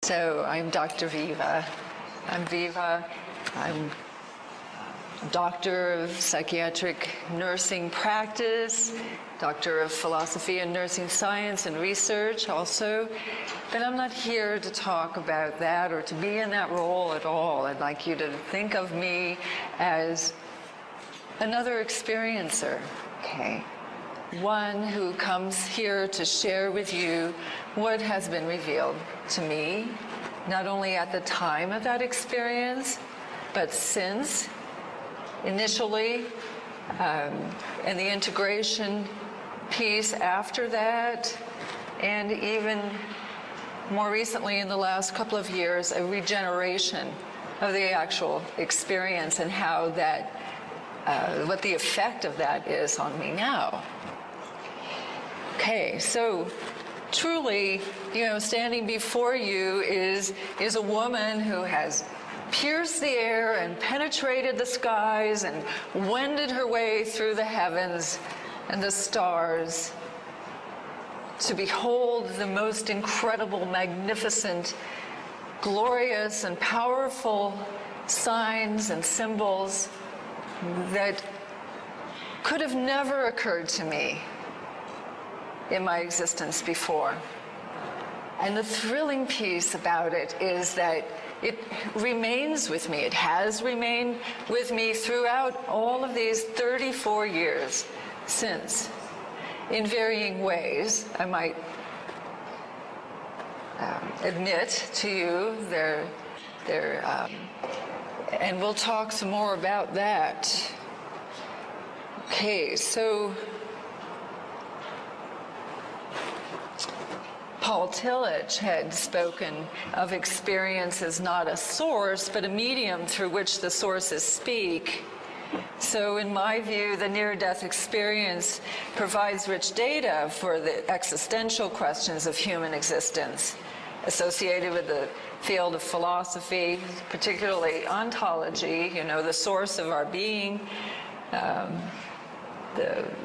So I'm Dr. Viva. I'm Viva. I'm Doctor of Psychiatric Nursing Practice, Doctor of Philosophy and Nursing Science and Research also. But I'm not here to talk about that or to be in that role at all. I'd like you to think of me as another experiencer, okay? One who comes here to share with you what has been revealed to me, not only at the time of that experience, but since, initially, and the integration piece after that, and even more recently in the last couple of years, a regeneration of the actual experience and how that, what the effect of that is on me now. Okay, so truly, standing before you is a woman who has pierced the air and penetrated the skies and wended her way through the heavens and the stars to behold the most incredible, magnificent, glorious, and powerful signs and symbols that could have never occurred to me in my existence before. And the thrilling piece about it is that it remains with me. It has remained with me throughout all of these 34 years since, in varying ways. I might admit to you, and we'll talk some more about that. Okay, so Paul Tillich had spoken of experience as not a source, but a medium through which the sources speak. So in my view, the near-death experience provides rich data for the existential questions of human existence associated with the field of philosophy, particularly ontology, the source of our being.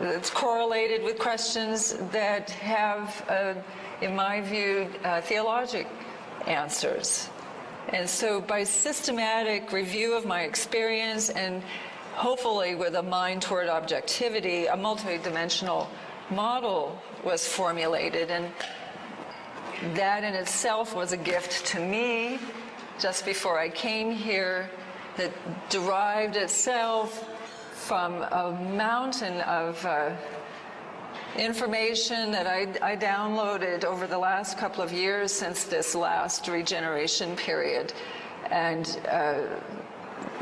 It's correlated with questions that have, in my view, theologic answers. And so by systematic review of my experience and hopefully with a mind toward objectivity, a multidimensional model was formulated, and that in itself was a gift to me just before I came here, that derived itself from a mountain of information that I downloaded over the last couple of years since this last regeneration period. And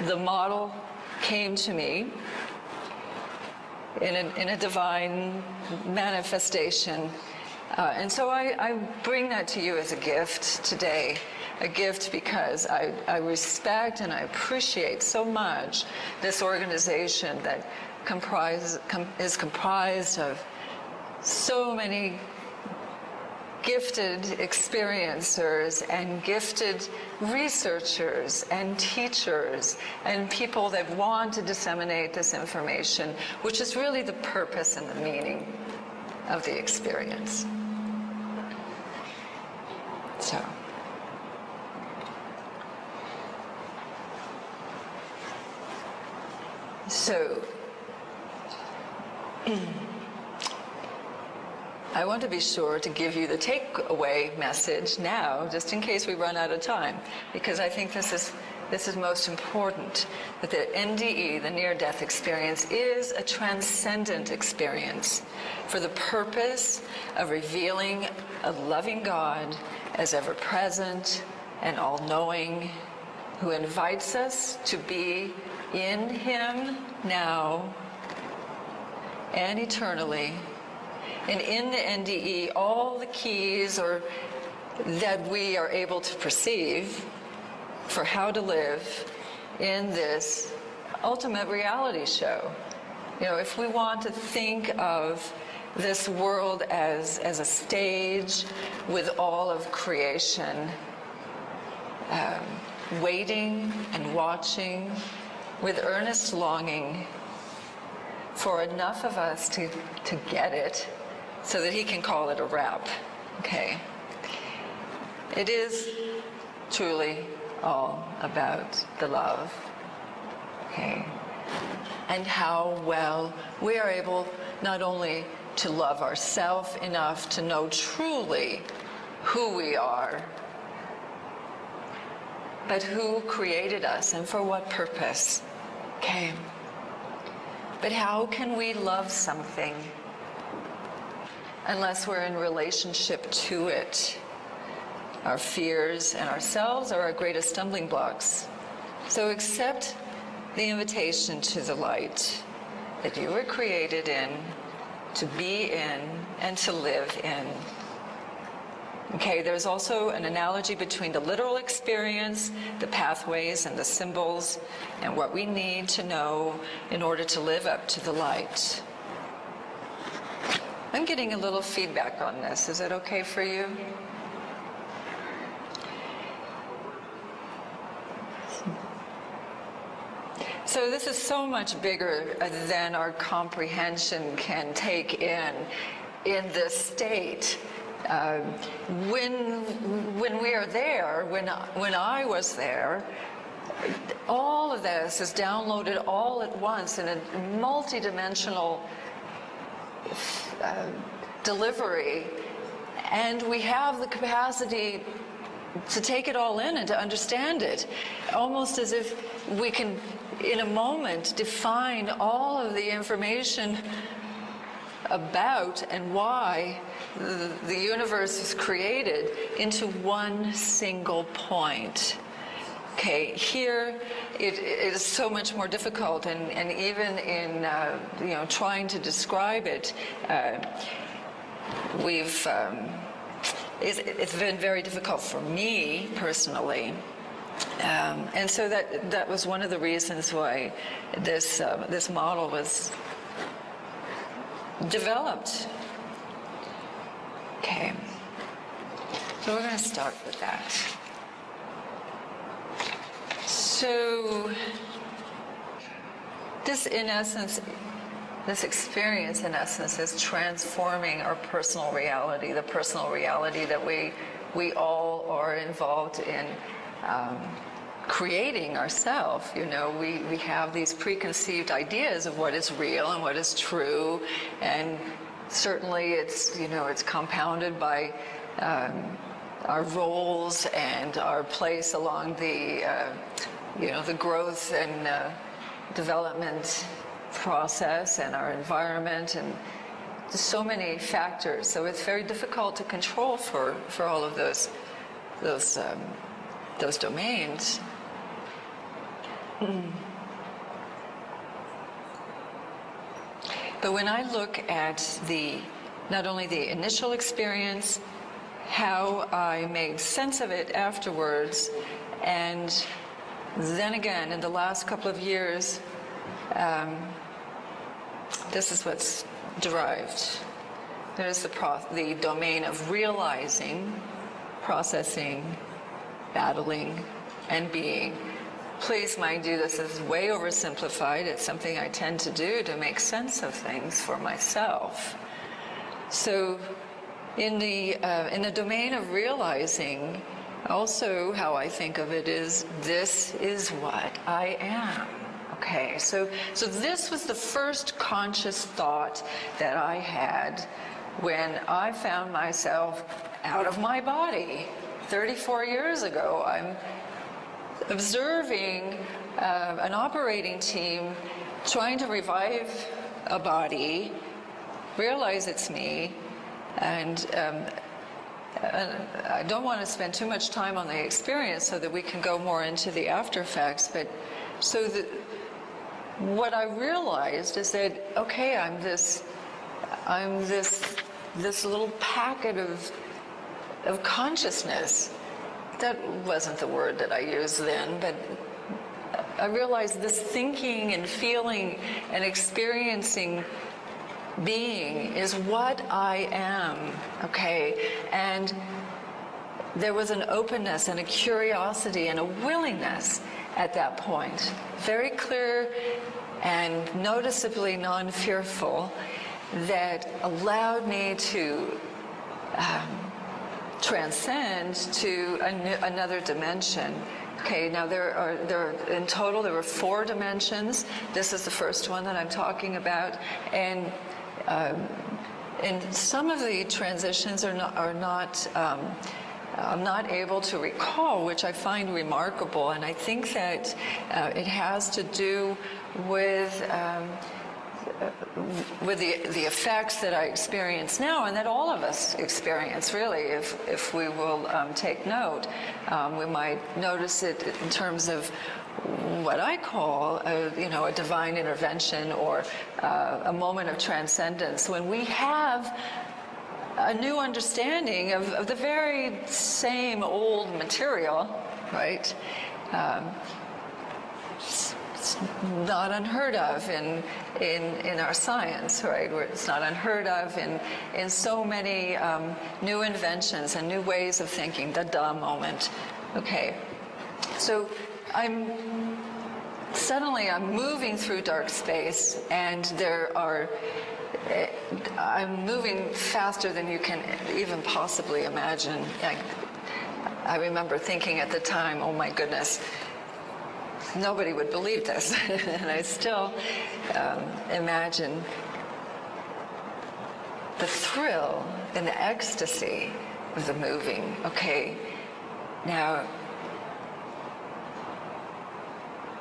the model came to me in a divine manifestation. And so I bring that to you as a gift today. A gift because I respect and I appreciate so much this organization that is comprised of so many gifted experiencers and gifted researchers and teachers and people that want to disseminate this information, which is really the purpose and the meaning of the experience. So, I want to be sure to give you the takeaway message now, just in case we run out of time, because I think this is most important, that the NDE, the near-death experience, is a transcendent experience for the purpose of revealing a loving God as ever-present and all-knowing, who invites us to be in Him now and eternally. And in the NDE, all the keys that we are able to perceive for how to live in this ultimate reality show. If we want to think of this world as a stage with all of creation, waiting and watching with earnest longing for enough of us to get it so that He can call it a wrap, okay? it is truly all about the love. Okay. And how well we are able not only to love ourselves enough to know truly who we are, but who created us and for what purpose. Okay. But how can we love something unless we're in relationship to it? Our fears and ourselves are our greatest stumbling blocks. So accept the invitation to the light that you were created in, to be in, and to live in. Okay, there's also an analogy between the literal experience, the pathways and the symbols, and what we need to know in order to live up to the light. I'm getting a little feedback on this. Is that okay for you? So this is so much bigger than our comprehension can take in this state. When we are there, when I was there, all of this is downloaded all at once in a multidimensional delivery, and we have the capacity to take it all in and to understand it, almost as if we can, in a moment, define all of the information about and why the universe was created into one single point. Okay, here it is so much more difficult, and even in trying to describe it, it's been very difficult for me personally. And so that was one of the reasons why this model was developed. Okay, so we're going to start with that. So this, in essence, this experience, in essence, is transforming our personal reality, the personal reality that we all are involved in creating ourselves. You know, we have these preconceived ideas of what is real and what is true, and certainly it's compounded by our roles and our place along the the growth and development process, and our environment, and so many factors. So it's very difficult to control for all of those domains. But when I look at not only the initial experience, how I make sense of it afterwards, and then again in the last couple of years, this is what's derived. There's the domain of realizing, processing, battling, and being. Please mind you, this is way oversimplified. It's something I tend to do to make sense of things for myself. So in the domain of realizing, also how I think of it is, this is what I am. Okay, so this was the first conscious thought that I had when I found myself out of my body 34 years ago. I'm observing an operating team trying to revive a body, realize it's me, and I don't want to spend too much time on the experience so that we can go more into the after effects, but so that what I realized is that, okay, I'm this little packet of consciousness. That wasn't the word that I used then, but I realized this thinking and feeling and experiencing being is what I am, okay? And there was an openness and a curiosity and a willingness at that point, very clear and noticeably non-fearful, that allowed me to transcend to another dimension. Okay, now in total there were 4 dimensions. This is the first one that I'm talking about, and some of the transitions are not I'm not able to recall, which I find remarkable, and I think that it has to do with the effects that I experience now, and that all of us experience, really, if we will take note. We might notice it in terms of what I call a divine intervention, or a moment of transcendence, when we have a new understanding of the very same old material, right? It's not unheard of in our science, right? It's not unheard of in so many new inventions and new ways of thinking, the Da moment. Okay, so I'm moving through dark space, and I'm moving faster than you can even possibly imagine. I remember thinking at the time, oh my goodness, nobody would believe this. And I still imagine the thrill and the ecstasy of the moving. Okay, now,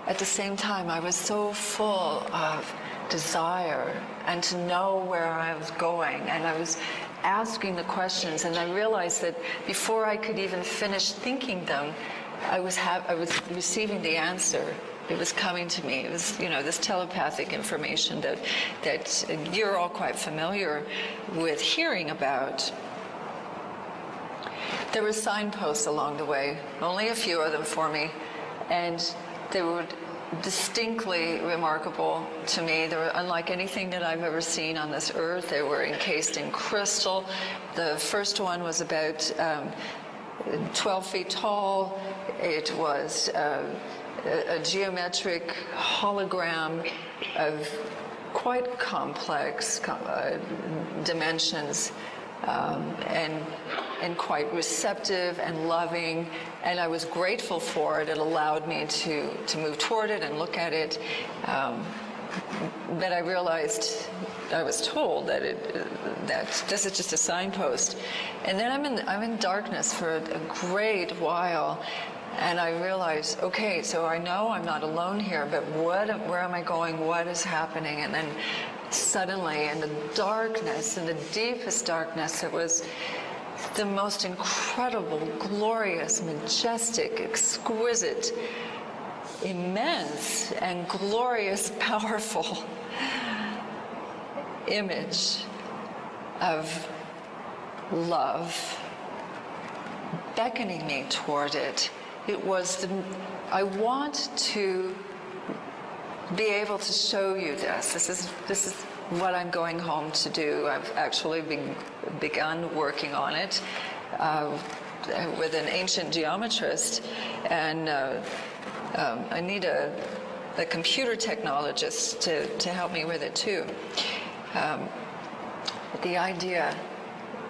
at the same time, I was so full of desire and to know where I was going, and I was asking the questions, and I realized that before I could even finish thinking them, I was receiving the answer. It was coming to me. It was, this telepathic information that you're all quite familiar with hearing about. There were signposts along the way, only a few of them for me, and they were distinctly remarkable to me. They were unlike anything that I've ever seen on this earth. They were encased in crystal. The first one was about 12 feet tall. It was a geometric hologram of quite complex dimensions, and quite receptive and loving, and I was grateful for it. It allowed me to move toward it and look at it. But I realized, I was told that this is just a signpost. And then I'm in darkness for a great while, and I realized, okay, so I know I'm not alone here, but where am I going? What is happening? And then suddenly, in the darkness, in the deepest darkness, it was the most incredible, glorious, majestic, exquisite, immense, and glorious, powerful image of love beckoning me toward it. It was I want to be able to show you this. This is what I'm going home to do. I've actually begun working on it with an ancient geometrist, and I need a computer technologist to help me with it too. The idea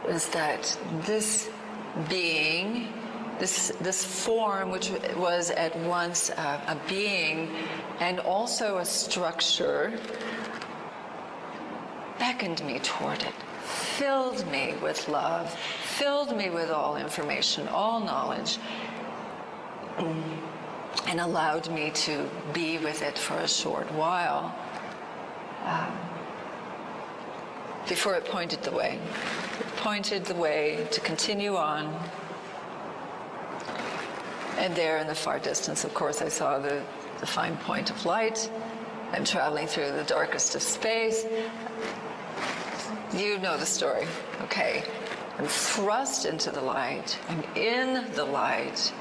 is that this being, this form, which was at once a being and also a structure, beckoned me toward it, filled me with love, filled me with all information, all knowledge, and allowed me to be with it for a short while before it pointed the way. It pointed the way to continue on. And there in the far distance, of course, I saw the fine point of light. I'm traveling through the darkest of space. You know the story, okay? I'm thrust into the light. I'm in the light.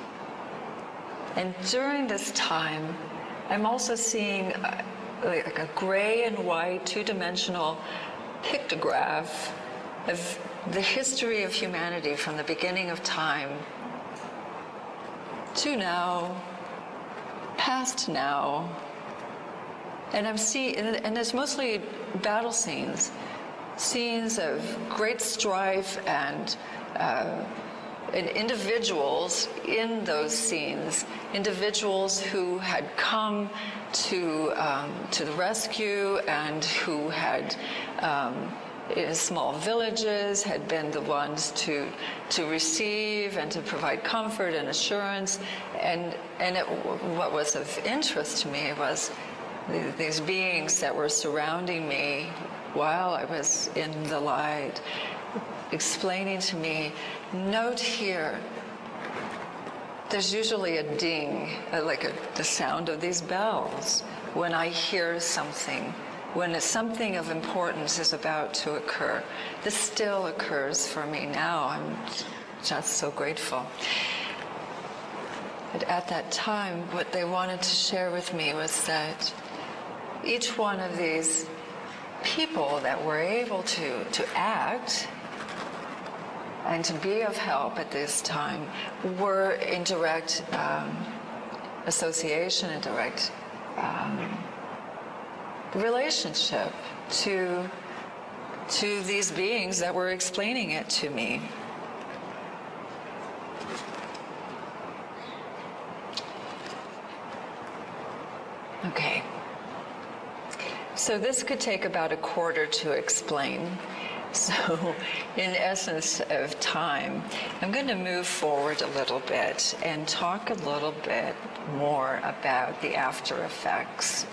And during this time, I'm also seeing like a gray and white, two-dimensional pictograph of the history of humanity from the beginning of time to now, past now. And I'm seeing, and there's mostly battle scenes of great strife and and individuals in those scenes, individuals who had come to the rescue and who had, in small villages, had been the ones to receive and to provide comfort and assurance. And what was of interest to me was these beings that were surrounding me while I was in the light, explaining to me, note here, there's usually a ding, the sound of these bells when I hear something, when something of importance is about to occur. This still occurs for me now. I'm just so grateful. But at that time, what they wanted to share with me was that each one of these people that were able to act and to be of help at this time were in direct association, in direct relationship to these beings that were explaining it to me. Okay. So this could take about a quarter to explain. So in essence of time, I'm going to move forward a little bit and talk a little bit more about the after effects.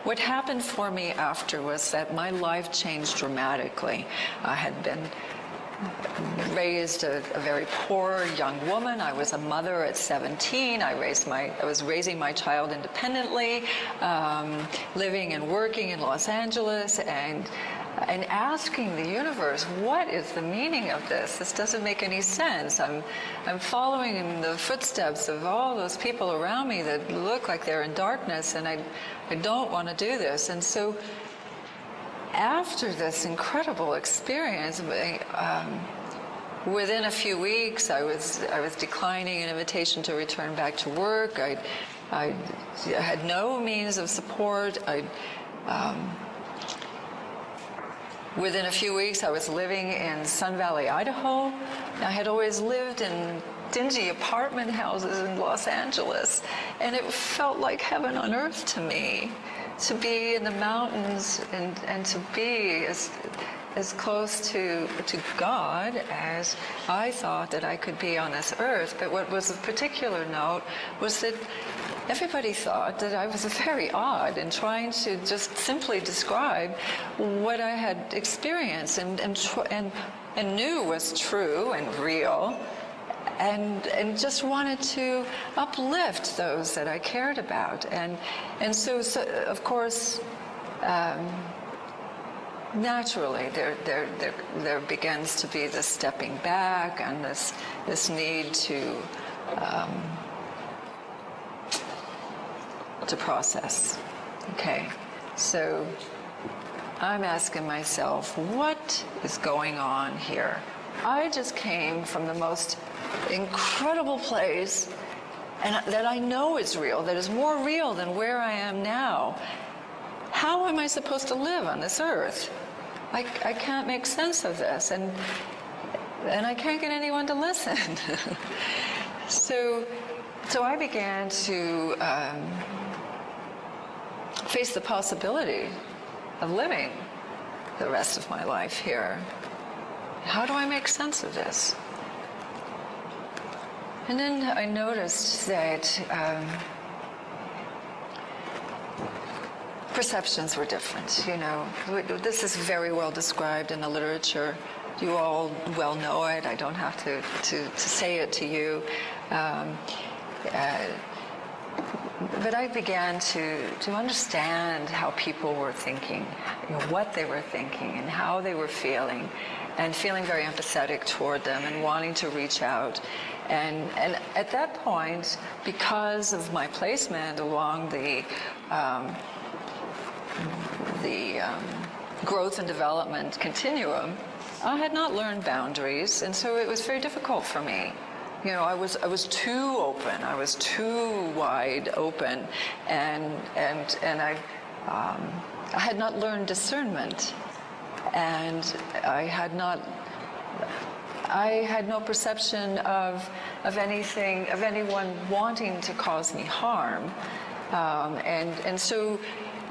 What happened for me after was that my life changed dramatically. I had been raised a very poor young woman. I was a mother at 17. I was raising my child independently, living and working in Los Angeles, and asking the universe, what is the meaning of this? This doesn't make any sense. I'm following in the footsteps of all those people around me that look like they're in darkness, and I don't want to do this. And so after this incredible experience, within a few weeks, I was declining an invitation to return back to work. I had no means of support. Within a few weeks, I was living in Sun Valley, Idaho. I had always lived in dingy apartment houses in Los Angeles, and it felt like heaven on earth to me, to be in the mountains and to be as close to God as I thought that I could be on this earth. But what was of particular note was that everybody thought that I was very odd in trying to just simply describe what I had experienced and knew was true and real, and just wanted to uplift those that I cared about. And so of course, naturally, there begins to be this stepping back and this need to process. Okay, so I'm asking myself, what is going on here? I just came from the most incredible place, and that I know is real, that is more real than where I am now. How am I supposed to live on this earth? I can't make sense of this, and I can't get anyone to listen. So I began to face the possibility of living the rest of my life here. How do I make sense of this? And then I noticed that perceptions were different. You know, this is very well described in the literature. You all well know it. I don't have to say it to you. But I began to understand how people were thinking, what they were thinking and how they were feeling, and feeling very empathetic toward them and wanting to reach out. And at that point, because of my placement along the growth and development continuum, I had not learned boundaries, and so it was very difficult for me I was too open. I was too wide open, and I had not learned discernment, and I had no perception of anyone wanting to cause me harm, and so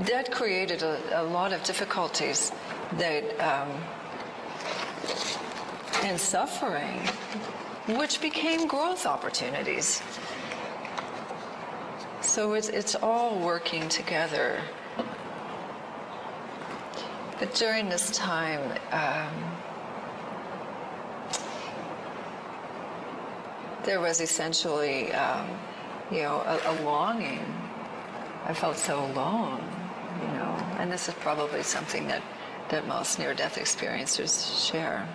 that created a lot of difficulties and suffering, which became growth opportunities. So it's all working together. But during this time, there was essentially, a longing. I felt so alone, and this is probably something that most near-death experiencers share.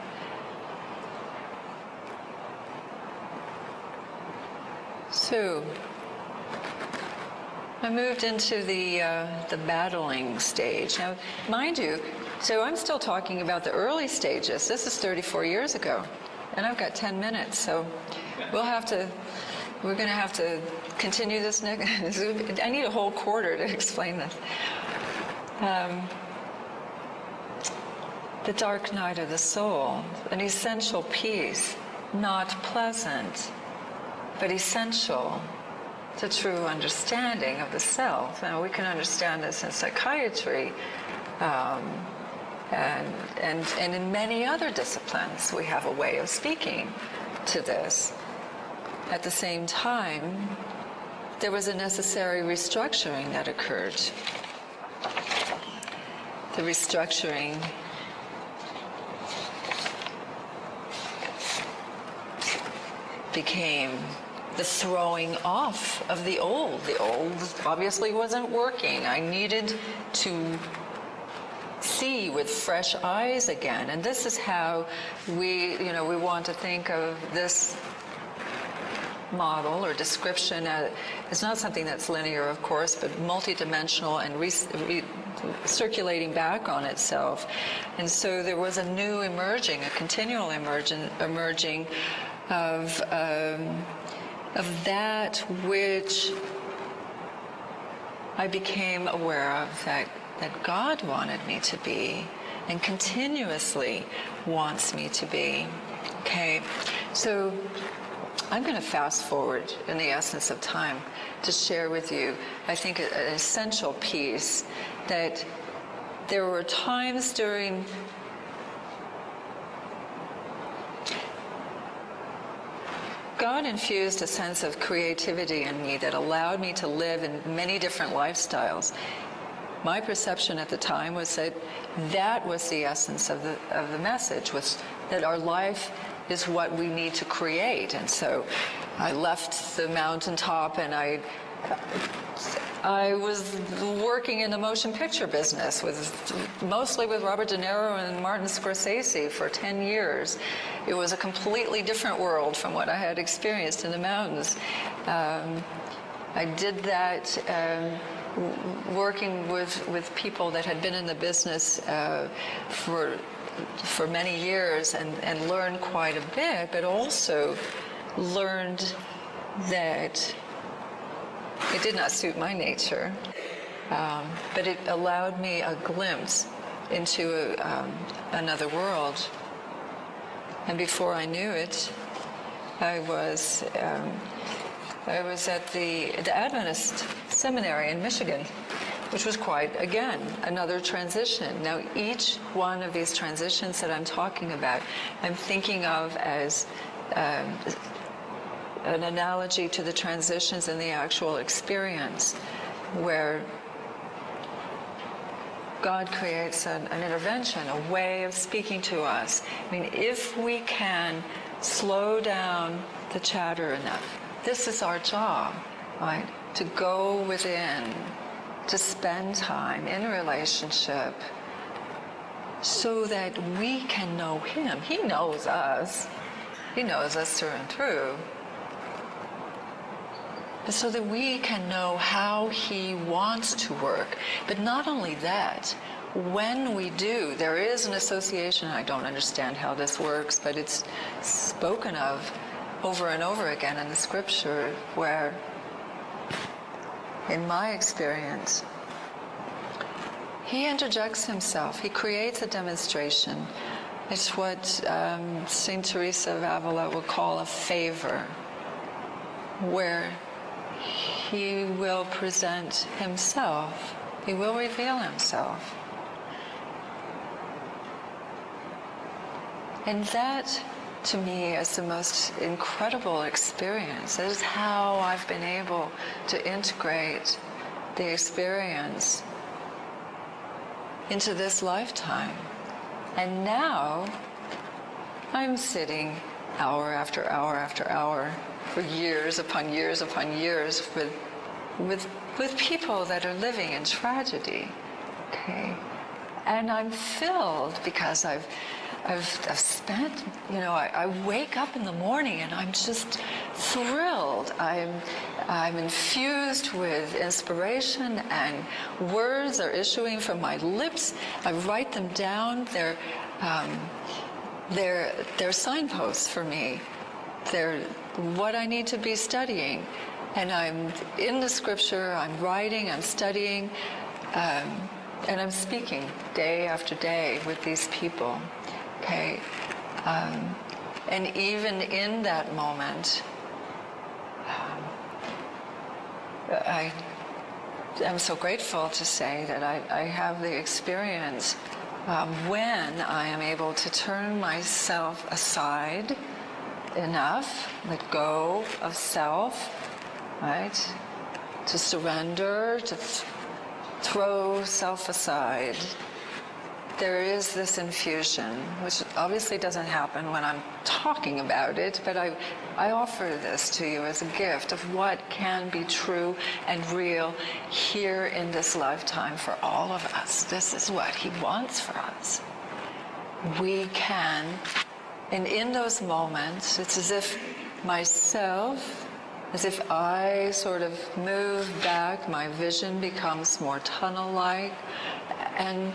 So I moved into the battling stage. Now, mind you, so I'm still talking about the early stages. This is 34 years ago, and I've got 10 minutes, so we're going to have to continue this next. I need a whole quarter to explain this. The dark night of the soul, an essential peace, not pleasant, but essential to true understanding of the self. Now, we can understand this in psychiatry, and in many other disciplines, we have a way of speaking to this. At the same time, there was a necessary restructuring that occurred. The restructuring became the throwing off of the old. The old obviously wasn't working. I needed to see with fresh eyes again. And this is how we want to think of this model or description. It's not something that's linear, of course, but multidimensional and circulating back on itself. And so there was a new emerging, a continual emerging of that which I became aware of that God wanted me to be and continuously wants me to be. Okay, so I'm going to fast forward in the essence of time to share with you, I think, an essential piece that there were times during God infused a sense of creativity in me that allowed me to live in many different lifestyles. My perception at the time was that was the essence of the message, was that our life is what we need to create. And so I left the mountaintop and I was working in the motion picture business mostly with Robert De Niro and Martin Scorsese for 10 years. It was a completely different world from what I had experienced in the mountains. I did that working with people that had been in the business for many years and learned quite a bit, but also learned that it did not suit my nature, but it allowed me a glimpse into another world. And before I knew it, I was at the Adventist seminary in Michigan, which was quite, again, another transition. Now, each one of these transitions that I'm talking about, I'm thinking of as an analogy to the transitions in the actual experience, where God creates an intervention, a way of speaking to us. I mean, if we can slow down the chatter enough, this is our job, right? To go within, to spend time in relationship so that we can know Him. He knows us. He knows us through and through. But so that we can know how He wants to work. But not only that, when we do, there is an association. I don't understand how this works, but it's spoken of over and over again in the scripture where, in my experience, he interjects himself. He creates a demonstration. It's what St. Teresa of Avila would call a favor, where he will present himself. He will reveal himself. And that, to me, is the most incredible experience. That is how I've been able to integrate the experience into this lifetime. And now I'm sitting hour after hour after hour for years upon years upon years with people that are living in tragedy. Okay? And I'm filled because I've spent, I wake up in the morning and I'm just thrilled. I'm infused with inspiration, and words are issuing from my lips. I write them down. They're signposts for me. They're what I need to be studying. And I'm in the scripture, I'm writing, I'm studying, and I'm speaking day after day with these people. Okay, and even in that moment, I am so grateful to say that I have the experience when I am able to turn myself aside enough, let go of self, right, to surrender, to throw self aside. There is this infusion, which obviously doesn't happen when I'm talking about it, but I offer this to you as a gift of what can be true and real here in this lifetime for all of us. This is what he wants for us. We can, and in those moments, it's as if myself, as if I sort of move back, my vision becomes more tunnel-like, and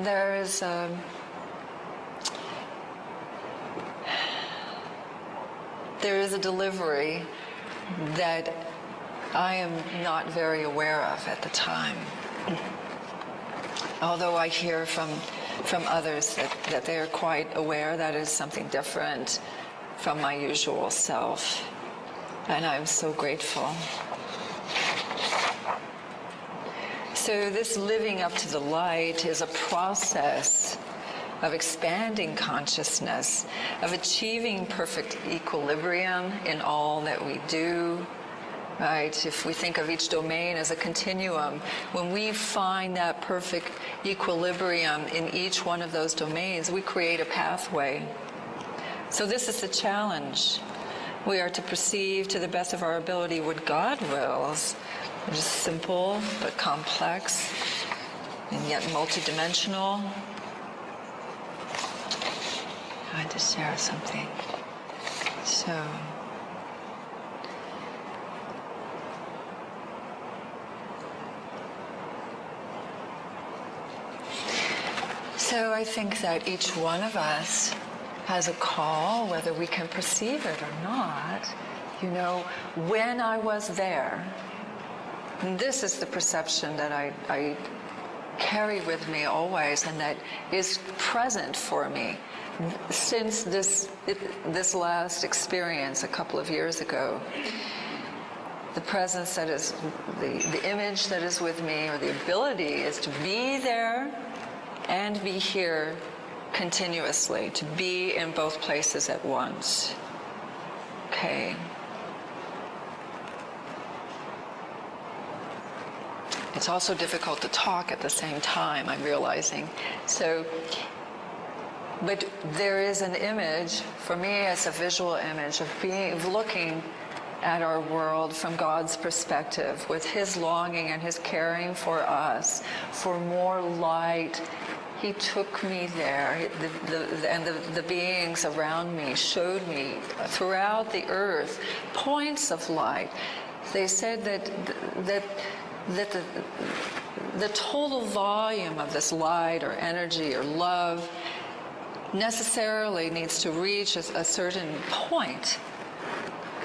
there is a delivery that I am not very aware of at the time. Although I hear from others that they are quite aware that is something different from my usual self. And I'm so grateful. So this living up to the light is a process of expanding consciousness, of achieving perfect equilibrium in all that we do, right? If we think of each domain as a continuum, when we find that perfect equilibrium in each one of those domains, we create a pathway. So this is the challenge. We are to perceive to the best of our ability what God wills. It is simple but complex and yet multidimensional. I had to share something. So I think that each one of us has a call, whether we can perceive it or not. When I was there, and this is the perception that I carry with me always, and that is present for me since this last experience a couple of years ago. The presence that is, the image that is with me, or the ability, is to be there and be here continuously, to be in both places at once. Okay. It's also difficult to talk at the same time, I'm realizing. But there is an image, for me it's a visual image of looking at our world from God's perspective, with his longing and his caring for us, for more light. He took me there, and the beings around me showed me throughout the earth points of light. They said that the total volume of this light or energy or love necessarily needs to reach a certain point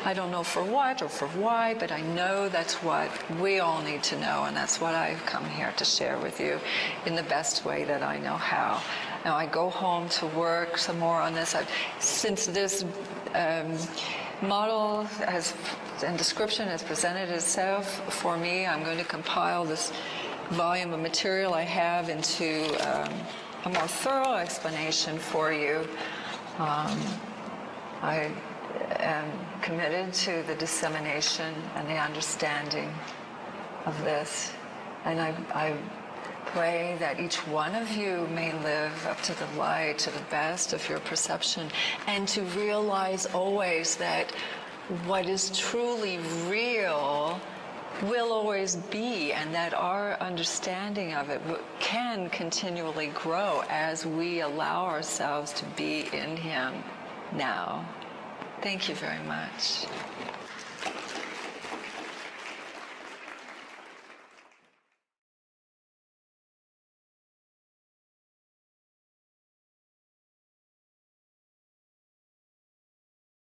I don't know for what or for why, but I know that's what we all need to know, and that's what I've come here to share with you in the best way that I know how. Now, I go home to work some more on this. Since this model and description has presented itself for me, I'm going to compile this volume of material I have into a more thorough explanation for you. I am committed to the dissemination and the understanding of this, and I pray that each one of you may live up to the light, to the best of your perception, and to realize always that what is truly real will always be, and that our understanding of it can continually grow as we allow ourselves to be in Him now. Thank you very much.